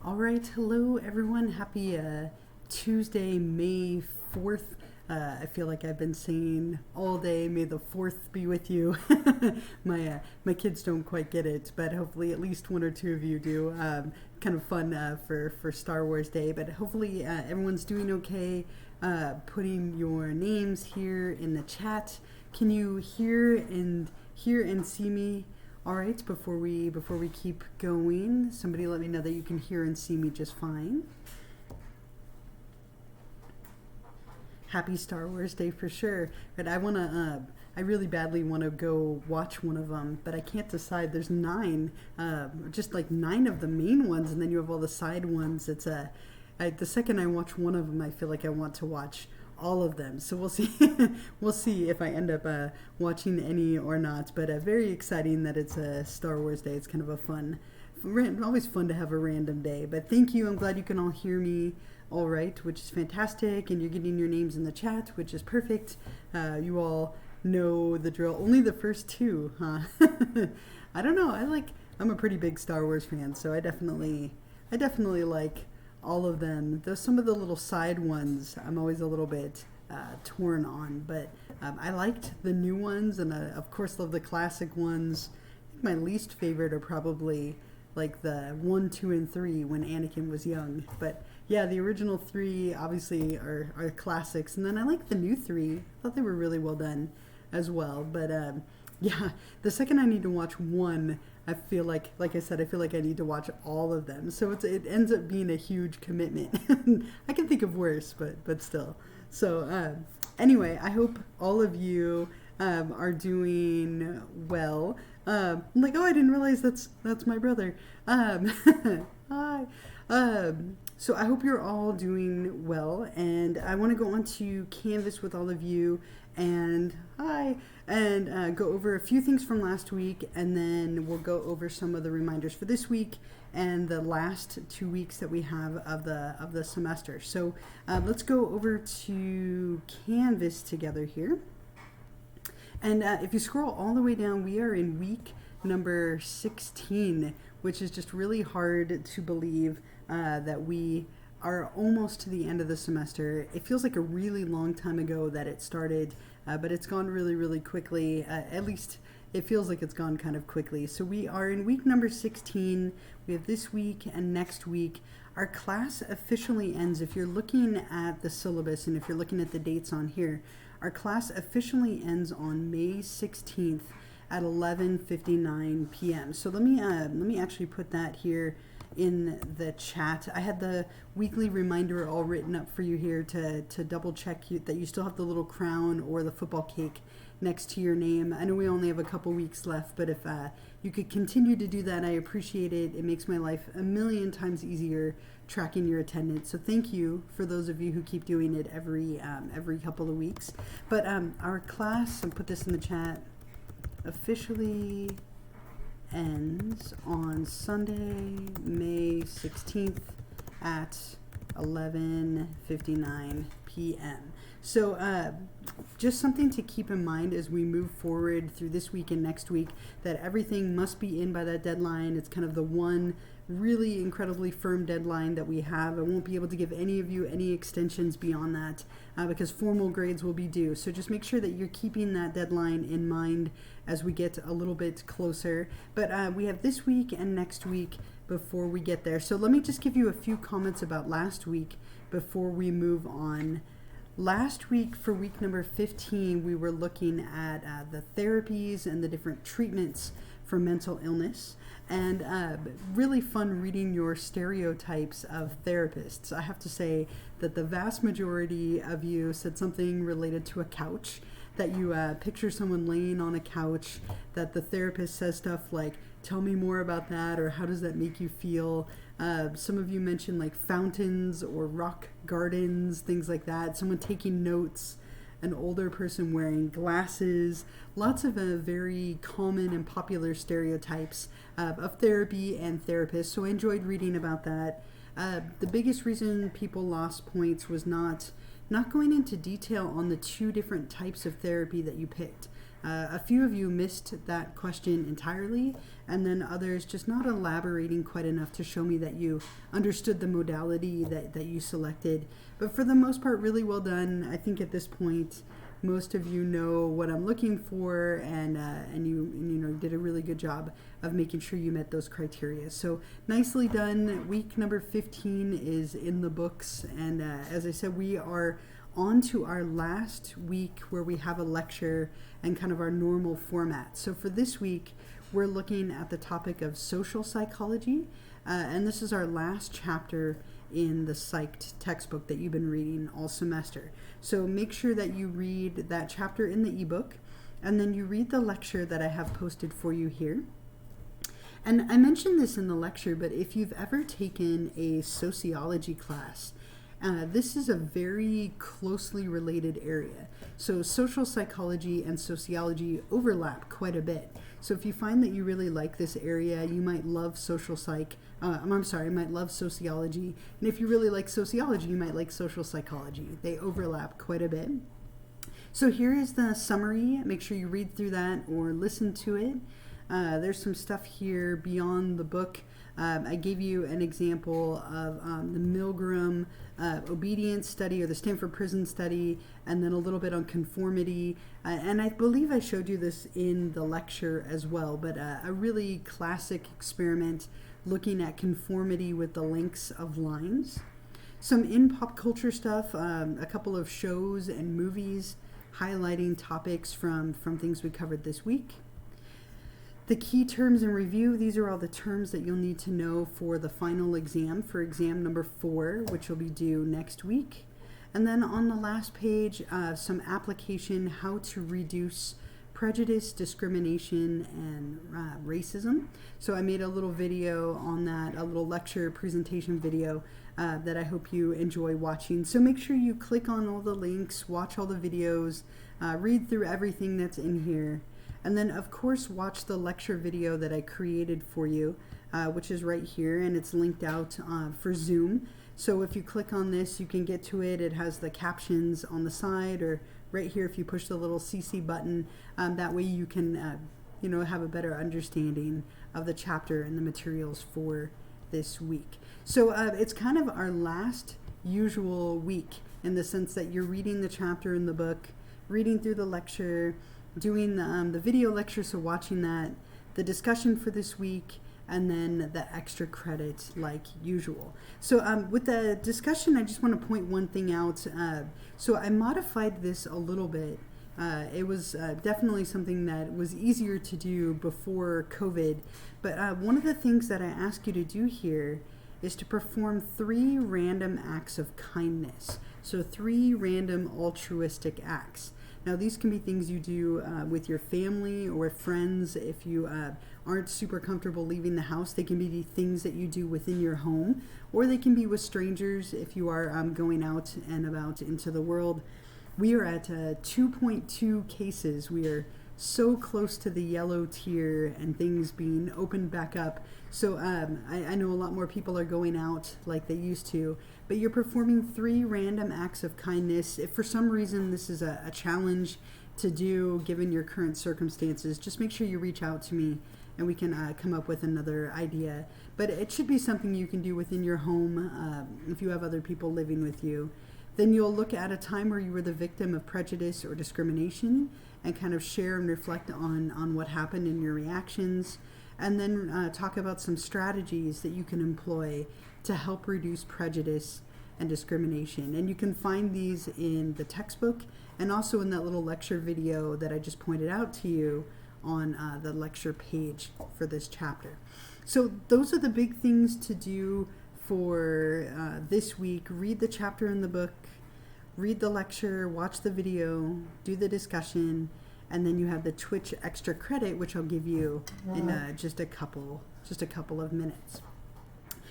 All right, hello everyone. Happy Tuesday, May 4th. I feel like I've been saying all day, may the 4th be with you. My kids don't quite get it, but hopefully at least one or two of you do. Kind of fun for Star Wars Day, but hopefully everyone's doing okay. Putting your names here in the chat. Can you hear and see me? All right, before we keep going, somebody let me know that you can hear and see me just fine. Happy Star Wars Day for sure. But I really badly want to go watch one of them, but I can't decide. There's 9, just like 9 of the main ones, and then you have all the side ones. It's the second I watch one of them, I feel like I want to watch all of them. So we'll see. We'll see if I end up watching any or not. But very exciting that it's a Star Wars Day. It's kind of a always fun to have a random day. But thank you. I'm glad you can all hear me all right, which is fantastic. And you're getting your names in the chat, which is perfect. You all know the drill. Only the first 2, huh? I don't know. I'm a pretty big Star Wars fan, so I definitely like all of them. Though some of the little side ones I'm always a little bit torn on, but I liked the new ones, and of course love the classic ones. I think my least favorite are probably like the 1, 2, and 3 when Anakin was young. But yeah, the original 3 obviously are classics, and then I like the new 3. I thought they were really well done as well. But yeah, the second I need to watch one, I feel like I said, I feel like I need to watch all of them. So it ends up being a huge commitment. I can think of worse, but still. So anyway, I hope all of you are doing well. I'm like, oh, I didn't realize that's my brother. Hi. So I hope you're all doing well, and I want to go onto Canvas with all of you and go over a few things from last week, and then we'll go over some of the reminders for this week and the last 2 weeks that we have of the semester. So let's go over to Canvas together here. And if you scroll all the way down, we are in week number 16, which is just really hard to believe that we are almost to the end of the semester. It feels like a really long time ago that it started, but it's gone really, really quickly. At least it feels like it's gone kind of quickly. So we are in week number 16. We have this week and next week. Our class officially ends, if you're looking at the syllabus and if you're looking at the dates on here, our class officially ends on May 16th at 11:59 p.m. So let me actually put that here in the chat. I had the weekly reminder all written up for you here to double check that you still have the little crown or the football cake next to your name. I know we only have a couple weeks left, but if you could continue to do that, I appreciate it. It makes my life a million times easier tracking your attendance. So thank you for those of you who keep doing it every couple of weeks. But our class, and put this in the chat, officially ends on Sunday, May 16th at 11:59 p.m. So just something to keep in mind as we move forward through this week and next week, that everything must be in by that deadline. It's kind of the one really incredibly firm deadline that we have. I won't be able to give any of you any extensions beyond that because formal grades will be due. So just make sure that you're keeping that deadline in mind as we get a little bit closer. But we have this week and next week before we get there. So let me just give you a few comments about last week before we move on. Last week, for week number 15, we were looking at the therapies and the different treatments for mental illness, and really fun reading your stereotypes of therapists. I have to say that the vast majority of you said something related to a couch, that you picture someone laying on a couch, that the therapist says stuff like, tell me more about that, or how does that make you feel? Some of you mentioned like fountains or rock gardens, things like that. Someone taking notes, an older person wearing glasses. Lots of very common and popular stereotypes of therapy and therapists. So I enjoyed reading about that. The biggest reason people lost points was not going into detail on the two different types of therapy that you picked. A few of you missed that question entirely, and then others just not elaborating quite enough to show me that you understood the modality that you selected. But for the most part, really well done. I think at this point, most of you know what I'm looking for, and you did a really good job of making sure you met those criteria. So nicely done. Week number 15 is in the books, and as I said, we are on to our last week where we have a lecture and kind of our normal format. So for this week, we're looking at the topic of social psychology, and this is our last chapter in the Psyched textbook that you've been reading all semester. So make sure that you read that chapter in the ebook, and then you read the lecture that I have posted for you here. And I mentioned this in the lecture, but if you've ever taken a sociology class, this is a very closely related area. So social psychology and sociology overlap quite a bit. So if you find that you really like this area, you might love might love sociology. And if you really like sociology, you might like social psychology. They overlap quite a bit. So here is the summary. Make sure you read through that or listen to it. There's some stuff here beyond the book. I gave you an example of the Milgram obedience study, or the Stanford Prison study, and then a little bit on conformity. And I believe I showed you this in the lecture as well, but a really classic experiment looking at conformity with the lengths of lines. Some in pop culture stuff, a couple of shows and movies highlighting topics from things we covered this week. The key terms in review, these are all the terms that you'll need to know for the final exam, for exam number 4, which will be due next week. And then on the last page, some application, how to reduce prejudice, discrimination, and racism. So I made a little video on that, a little lecture presentation video that I hope you enjoy watching. So make sure you click on all the links, watch all the videos, read through everything that's in here. And then, of course, watch the lecture video that I created for you, which is right here, and it's linked out for Zoom. So if you click on this, you can get to it. It has the captions on the side, or right here if you push the little CC button. That way you can, have a better understanding of the chapter and the materials for this week. So it's kind of our last usual week in the sense that you're reading the chapter in the book, reading through the lecture, doing the video lecture, so watching that, the discussion for this week, and then the extra credit like usual. So with the discussion, I just want to point one thing out. So I modified this a little bit. It was definitely something that was easier to do before COVID, but one of the things that I ask you to do here is to perform 3 random acts of kindness. So 3 random altruistic acts. Now, these can be things you do with your family or with friends. If you aren't super comfortable leaving the house, they can be things that you do within your home, or they can be with strangers if you are going out and about into the world. We are at 2.2 cases. We are so close to the yellow tier and things being opened back up. So I know a lot more people are going out like they used to, but you're performing 3 random acts of kindness. If for some reason this is a challenge to do given your current circumstances, just make sure you reach out to me and we can come up with another idea. But it should be something you can do within your home if you have other people living with you. Then you'll look at a time where you were the victim of prejudice or discrimination and kind of share and reflect on what happened in your reactions. and then talk about some strategies that you can employ to help reduce prejudice and discrimination. And you can find these in the textbook and also in that little lecture video that I just pointed out to you on the lecture page for this chapter. So those are the big things to do for this week. Read the chapter in the book, read the lecture, watch the video, do the discussion, and then you have the Twitch extra credit, which I'll give you in just a couple of minutes.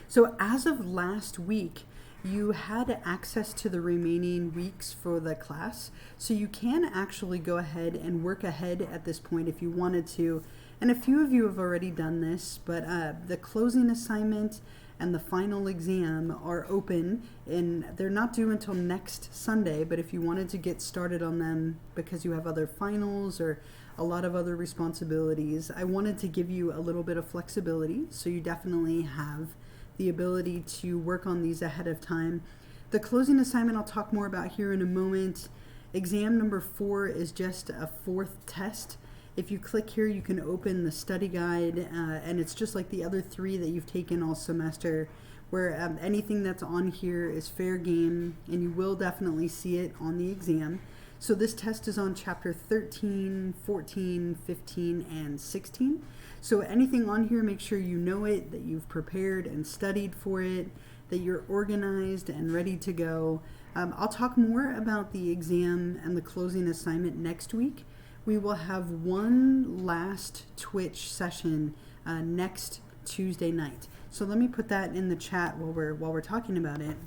So as of last week, you had access to the remaining weeks for the class, so you can actually go ahead and work ahead at this point if you wanted to. And a few of you have already done this, but the closing assignment and the final exam are open, and they're not due until next Sunday. But if you wanted to get started on them because you have other finals or a lot of other responsibilities, I wanted to give you a little bit of flexibility, so you definitely have the ability to work on these ahead of time. The closing assignment I'll talk more about here in a moment. Exam number 4 is just a 4th test. If you click here, you can open the study guide, and it's just like the other 3 that you've taken all semester, where anything that's on here is fair game, and you will definitely see it on the exam. So this test is on chapter 13, 14, 15, and 16. So anything on here, make sure you know it, that you've prepared and studied for it, that you're organized and ready to go. I'll talk more about the exam and the closing assignment next week. We will have one last Twitch session next Tuesday night. So let me put that in the chat while we're talking about it.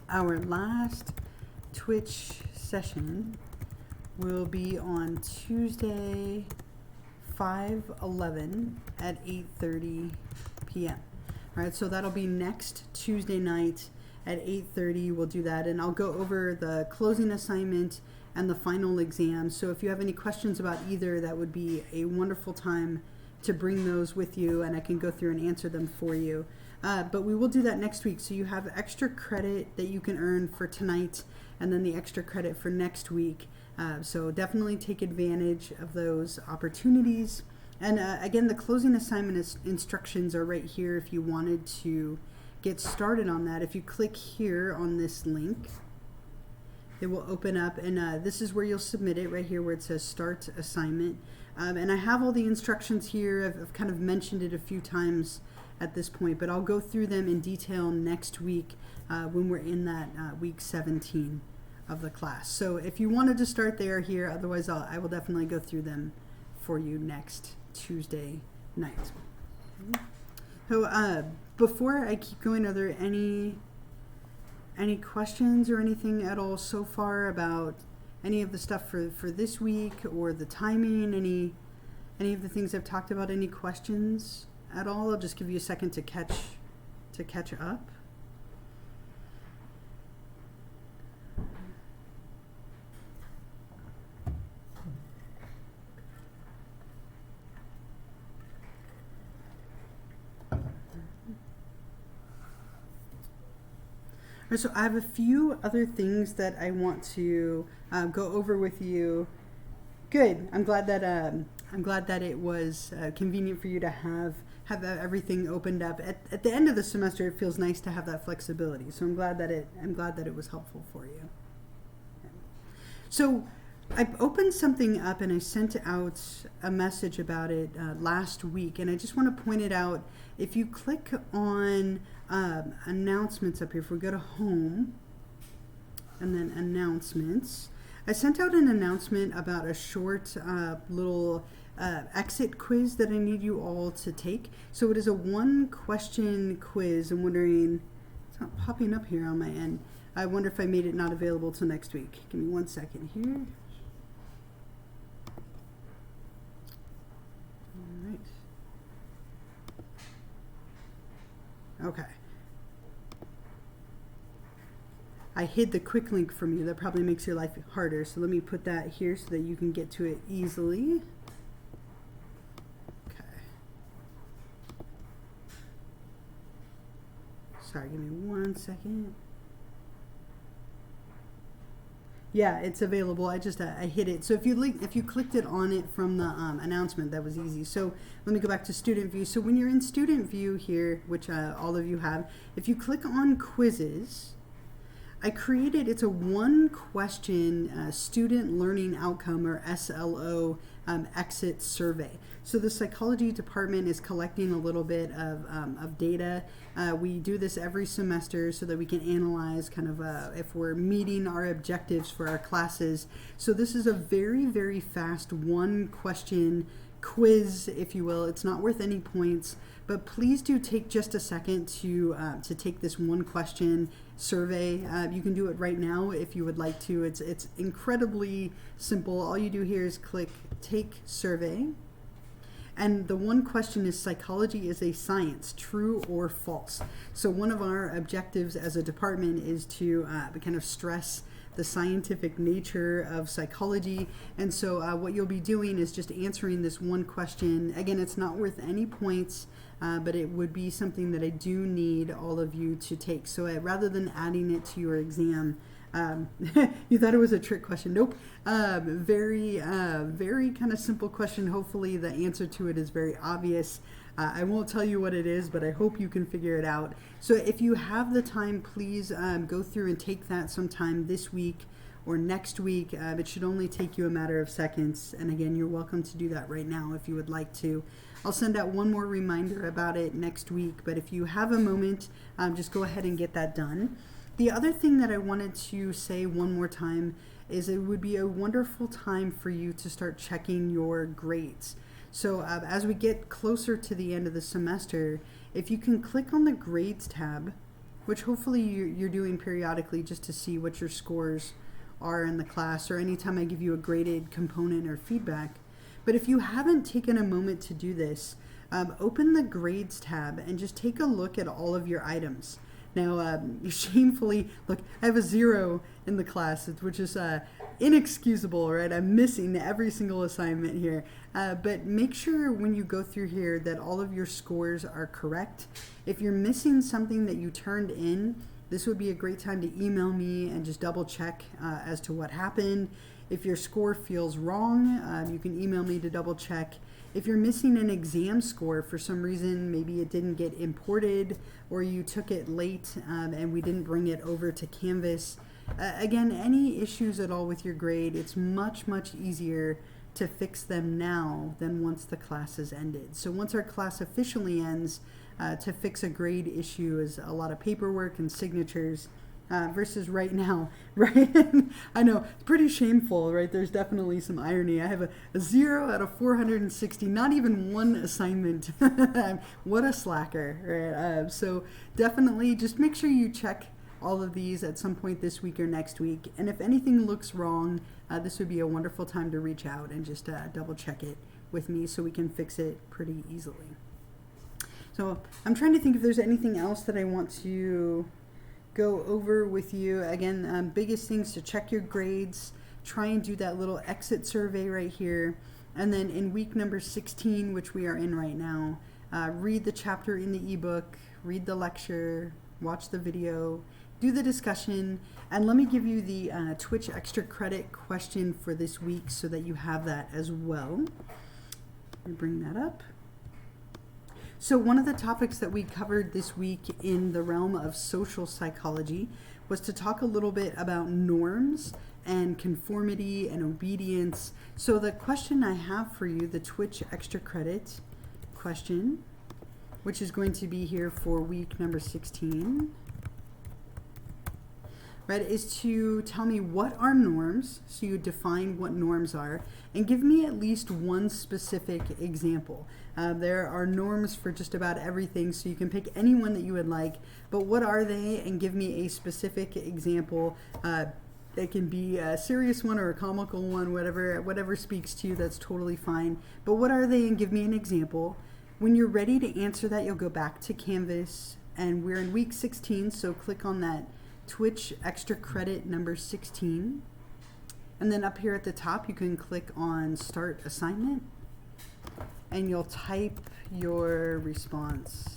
Our last Twitch session will be on Tuesday, 5/11 at 8:30 p.m. All right, so that'll be next Tuesday night at 8:30. We'll do that, and I'll go over the closing assignment and the final exam. So if you have any questions about either, that would be a wonderful time to bring those with you, and I can go through and answer them for you. But we will do that next week, so you have extra credit that you can earn for tonight, and then the extra credit for next week. So definitely take advantage of those opportunities. And again, the closing assignment instructions are right here if you wanted to get started on that. If you click here on this link, it will open up, and this is where you'll submit it, right here where it says Start Assignment. And I have all the instructions here. I've kind of mentioned it a few times at this point, but I'll go through them in detail next week when we're in that week 17 of the class. So if you wanted to start there here, otherwise I will definitely go through them for you next Tuesday night. So before I keep going, are there any questions or anything at all so far about any of the stuff for this week or the timing, any of the things I've talked about? Any questions at all? I'll just give you a second to catch up. So I have a few other things that I want to go over with you. Good. I'm glad that it was convenient for you to have everything opened up. At the end of the semester, it feels nice to have that flexibility. So I'm glad that it was helpful for you. So I opened something up and I sent out a message about it last week, and I just want to point it out. If you click on announcements up here, if we go to home and then announcements, I sent out an announcement about a short little exit quiz that I need you all to take. So it is a 1-question quiz. I'm wondering, it's not popping up here on my end. I wonder if I made it not available till next week. Give me 1 second here. All right. Okay. I hid the quick link from you. That probably makes your life harder. So let me put that here so that you can get to it easily. Okay. Sorry, give me 1 second. Yeah, it's available. I just I hit it. So if you clicked it on it from the announcement, that was easy. So let me go back to student view. So when you're in student view here, which all of you have, if you click on quizzes, I created, it's a one question student learning outcome, or SLO, exit survey. So the psychology department is collecting a little bit of data. We do this every semester so that we can analyze kind of if we're meeting our objectives for our classes. So this is a very, very fast one question quiz, if you will. It's not worth any points, but please do take just a second to take this one question survey. You can do it right now if you would like to. It's incredibly simple. All you do here is click Take Survey. And the one question is, psychology is a science, true or false? So one of our objectives as a department is to kind of stress the scientific nature of psychology. And so what you'll be doing is just answering this one question. Again, it's not worth any points, but it would be something that I do need all of you to take. So rather than adding it to your exam, you thought it was a trick question. Nope. Very kind of simple question. Hopefully the answer to it is very obvious. I won't tell you what it is, but I hope you can figure it out. So if you have the time, please go through and take that sometime this week or next week. It should only take you a matter of seconds. And again, you're welcome to do that right now if you would like to. I'll send out one more reminder about it next week, but if you have a moment, just go ahead and get that done. The other thing that I wanted to say one more time is it would be a wonderful time for you to start checking your grades. So as we get closer to the end of the semester, if you can click on the grades tab, which hopefully you're doing periodically just to see what your scores are in the class, or anytime I give you a graded component or feedback. But if you haven't taken a moment to do this, open the grades tab and just take a look at all of your items. Now, shamefully, look, I have a 0 in the class, which is inexcusable, right? I'm missing every single assignment here. But make sure when you go through here that all of your scores are correct. If you're missing something that you turned in, this would be a great time to email me and just double check as to what happened. If your score feels wrong, you can email me to double check. If you're missing an exam score for some reason, maybe it didn't get imported or you took it late and we didn't bring it over to Canvas. Again, any issues at all with your grade, it's much, much easier to fix them now than once the class has ended. So once our class officially ends, to fix a grade issue is a lot of paperwork and signatures. Versus right now, right? I know, it's pretty shameful, right? There's definitely some irony. I have a 0 out of 460, not even one assignment. What a slacker, right? So definitely just make sure you check all of these at some point this week or next week. And if anything looks wrong, this would be a wonderful time to reach out and just double check it with me so we can fix it pretty easily. So I'm trying to think if there's anything else that I want to go over with you. Again, biggest things to check your grades, try and do that little exit survey right here. And then in week number 16, which we are in right now, read the chapter in the ebook, read the lecture, watch the video, do the discussion, and let me give you the Twitch extra credit question for this week so that you have that as well. Let me bring that up. So one of the topics that we covered this week in the realm of social psychology was to talk a little bit about norms and conformity and obedience. So the question I have for you, the Twitch extra credit question, which is going to be here for week number 16, right, is to tell me what are norms, so you define what norms are, and give me at least one specific example. There are norms for just about everything, so you can pick any one that you would like, but what are they, and give me a specific example. It can be a serious one or a comical one, whatever speaks to you, that's totally fine. But what are they, and give me an example. When you're ready to answer that, you'll go back to Canvas, and we're in week 16, so click on that Twitch extra credit number 16. And then up here at the top, you can click on Start Assignment, and you'll type your response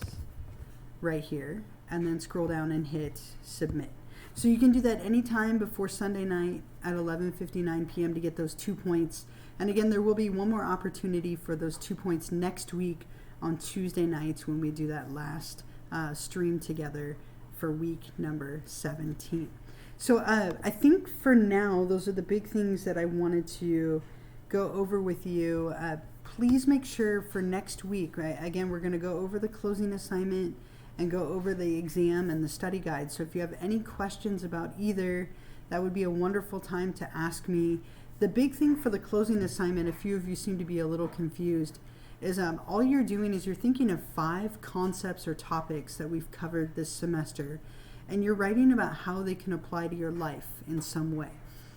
right here, and then scroll down and hit Submit. So you can do that anytime before Sunday night at 11:59 p.m. to get those 2 points. And again, there will be one more opportunity for those 2 points next week on Tuesday nights when we do that last stream together for week number 17. So I think for now, those are the big things that I wanted to go over with you. Please make sure for next week, right? Again, we're going to go over the closing assignment and go over the exam and the study guide. So if you have any questions about either, that would be a wonderful time to ask me. The big thing for the closing assignment, a few of you seem to be a little confused, is all you're doing is you're thinking of 5 concepts or topics that we've covered this semester, and you're writing about how they can apply to your life in some way.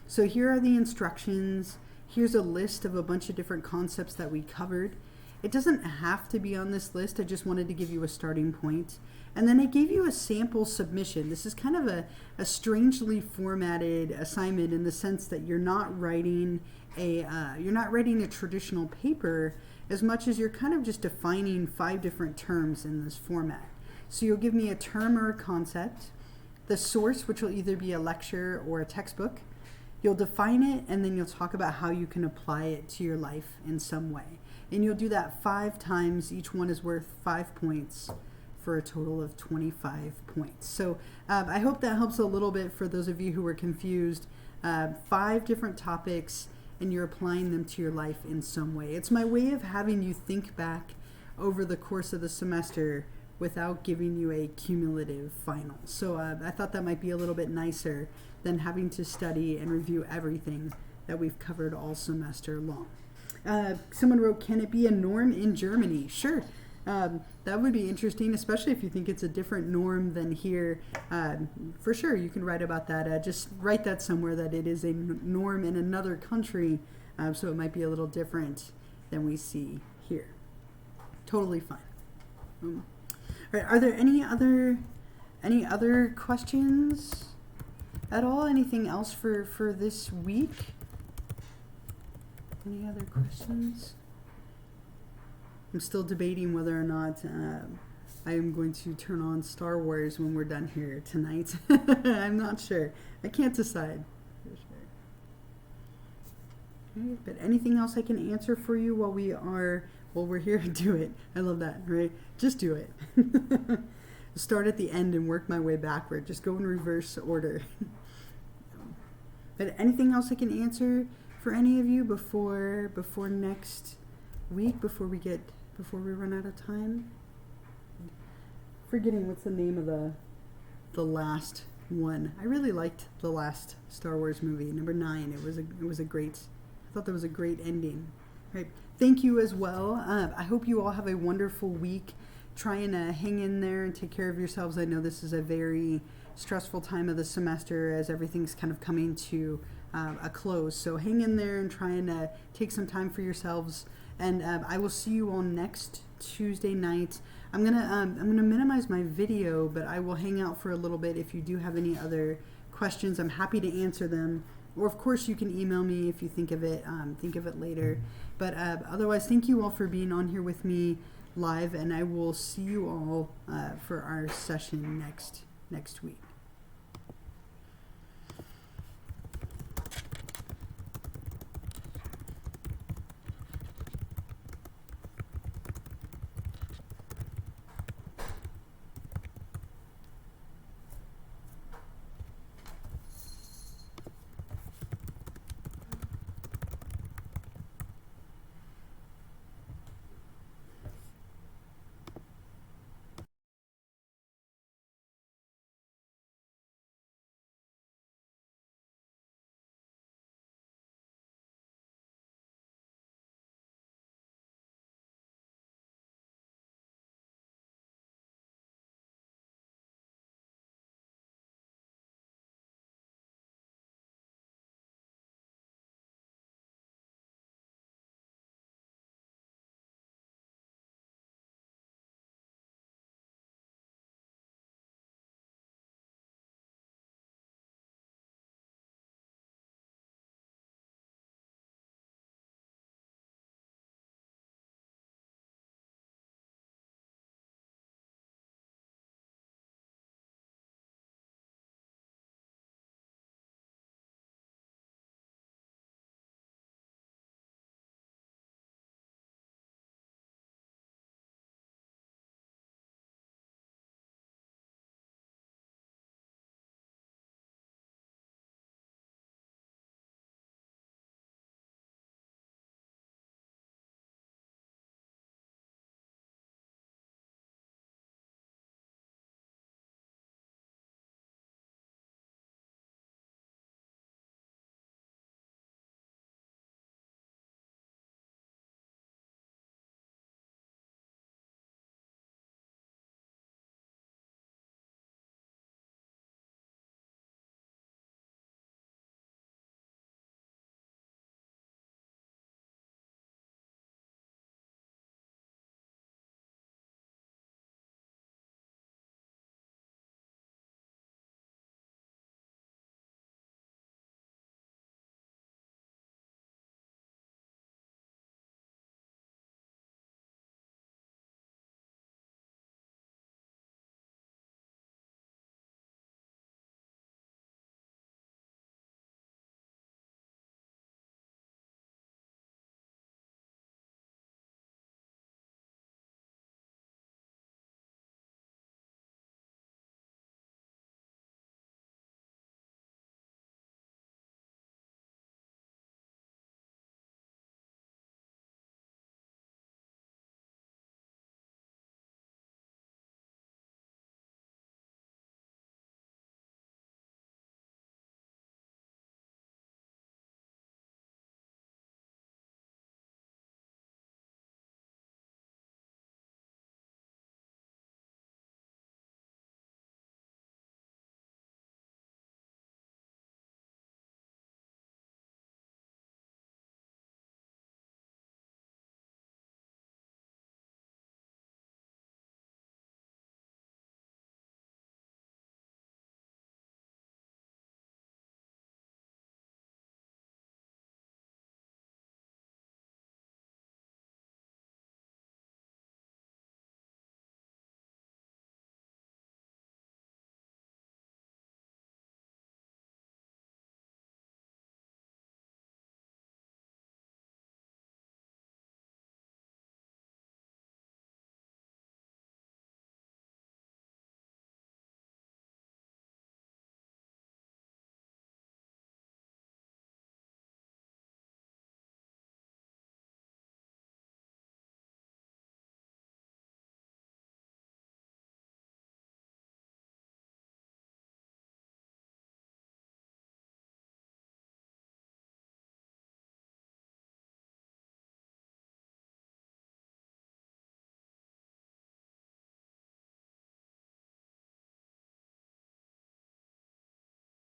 So here are the instructions. Here's a list of a bunch of different concepts that we covered. It doesn't have to be on this list. I just wanted to give you a starting point. And then I gave you a sample submission. This is kind of a strangely formatted assignment in the sense that you're not writing a traditional paper as much as you're kind of just defining 5 different terms in this format. So you'll give me a term or a concept, the source, which will either be a lecture or a textbook. You'll define it, and then you'll talk about how you can apply it to your life in some way. And you'll do that 5 times. Each one is worth 5 points for a total of 25 points. So I hope that helps a little bit for those of you who were confused. 5 different topics, and you're applying them to your life in some way. It's my way of having you think back over the course of the semester without giving you a cumulative final. So I thought that might be a little bit nicer than having to study and review everything that we've covered all semester long. Someone wrote, can it be a norm in Germany? Sure. That would be interesting, especially if you think it's a different norm than here. For sure, you can write about that. Just write that somewhere, that it is a norm in another country, so it might be a little different than we see here. Totally fine. All right, are there any other questions at all? Anything else for this week? Any other questions? I'm still debating whether or not I am going to turn on Star Wars when we're done here tonight. I'm not sure. I can't decide. For sure. Okay, but anything else I can answer for you while we're here? Do it. I love that, right? Just do it. Start at the end and work my way backward. Just go in reverse order. But anything else I can answer for any of you before next week, before we run out of time? Forgetting what's the name of the last one. I really liked the last Star Wars movie, number 9. It was a great. I thought that was a great ending. Right. Thank you as well. I hope you all have a wonderful week. Try and hang in there and take care of yourselves. I know this is a very stressful time of the semester as everything's kind of coming to a close. So hang in there and try and take some time for yourselves. And I will see you all next Tuesday night. I'm gonna minimize my video, but I will hang out for a little bit. If you do have any other questions, I'm happy to answer them. Or of course you can email me if you think of it later. But otherwise, thank you all for being on here with me live, and I will see you all for our session next week.